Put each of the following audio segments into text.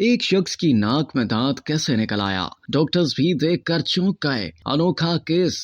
ایک شخص کی ناک میں دانت کیسے نکل آیا؟ ڈاکٹرز بھی دیکھ کر چونک گئے۔ انوکھا کیس۔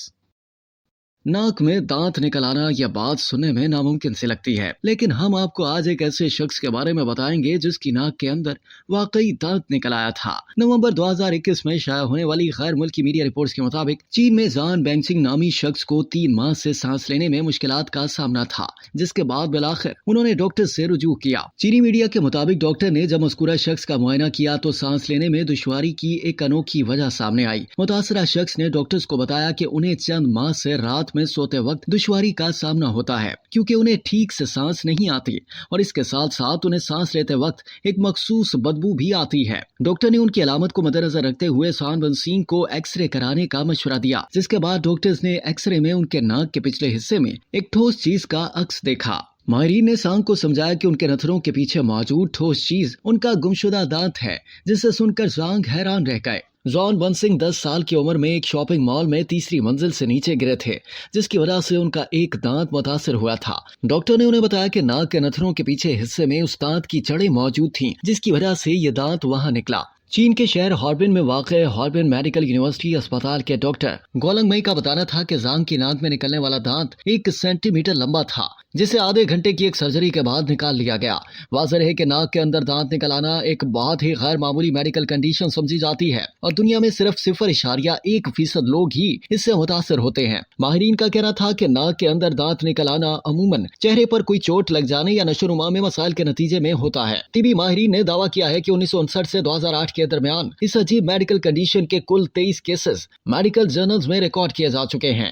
ناک میں دانت نکل آنا یہ بات سننے میں ناممکن سی لگتی ہے، لیکن ہم آپ کو آج ایک ایسے شخص کے بارے میں بتائیں گے جس کی ناک کے اندر واقعی دانت نکل آیا تھا۔ نومبر 2021 میں شائع ہونے والی غیر ملکی میڈیا رپورٹس کے مطابق چین میں زان بینگسنگ نامی شخص کو 3 ماہ سے سانس لینے میں مشکلات کا سامنا تھا، جس کے بعد بالآخر انہوں نے ڈاکٹر سے رجوع کیا۔ چینی میڈیا کے مطابق ڈاکٹر نے جب مذکورہ شخص کا معائنہ کیا تو سانس لینے میں دشواری کی ایک انوکھی وجہ سامنے آئی۔ متاثرہ شخص نے ڈاکٹرز کو بتایا کہ انہیں چند ماہ سے رات میں سوتے وقت دشواری کا سامنا ہوتا ہے کیونکہ انہیں ٹھیک سے سانس نہیں آتی، اور اس کے ساتھ ساتھ انہیں سانس لیتے وقت ایک مخصوص بدبو بھی آتی ہے۔ ڈاکٹر نے ان کی علامت کو مد نظر رکھتے ہوئے زان بینگسنگ کو ایکس رے کرانے کا مشورہ دیا، جس کے بعد ڈاکٹرز نے ایکس رے میں ان کے ناک کے پچھلے حصے میں ایک ٹھوس چیز کا عکس دیکھا۔ ماہرین نے زان کو سمجھایا کہ ان کے نتھروں کے پیچھے موجود ٹھوس چیز ان کا گمشدہ دانت ہے، جسے سن کر زانگ حیران رہ گئے۔ زان بینگسنگ 10 سال کی عمر میں ایک شاپنگ مال میں تیسری منزل سے نیچے گرے تھے، جس کی وجہ سے ان کا ایک دانت متاثر ہوا تھا۔ ڈاکٹر نے انہیں بتایا کہ ناک کے نتھروں کے پیچھے حصے میں اس دانت کی جڑیں موجود تھیں، جس کی وجہ سے یہ دانت وہاں نکلا۔ چین کے شہر ہاربن میں واقع ہاربن میڈیکل یونیورسٹی اسپتال کے ڈاکٹر گولنگ مئی کا بتانا تھا کہ زانگ کی ناک میں نکلنے والا دانت 1 سینٹی میٹر لمبا تھا، جسے آدھے گھنٹے کی ایک سرجری کے بعد نکال لیا گیا۔ واضح ہے کہ ناک کے اندر دانت نکل آنا ایک بہت ہی غیر معمولی میڈیکل کنڈیشن سمجھی جاتی ہے، اور دنیا میں صرف 0.1% لوگ ہی اس سے متاثر ہوتے ہیں۔ ماہرین کا کہنا تھا کہ ناک کے اندر دانت نکل آنا عموماً چہرے پر کوئی چوٹ لگ جانے یا نشو و نما میں مسائل کے نتیجے میں ہوتا ہے۔ طبی ماہرین نے دعویٰ کیا ہے کہ 1959 سے 2008 کے درمیان اس عجیب میڈیکل کنڈیشن کے کل 23 کیسز میڈیکل جرنلز میں ریکارڈ کیے جا چکے ہیں۔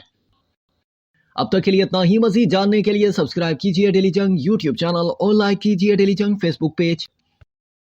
اب تک کے لیے اتنا ہی۔ مزید جاننے کے لیے سبسکرائب کیجیے ڈیلی جنگ یوٹیوب چینل اور لائک کیجیے ڈیلی جنگ فیس بک پیج۔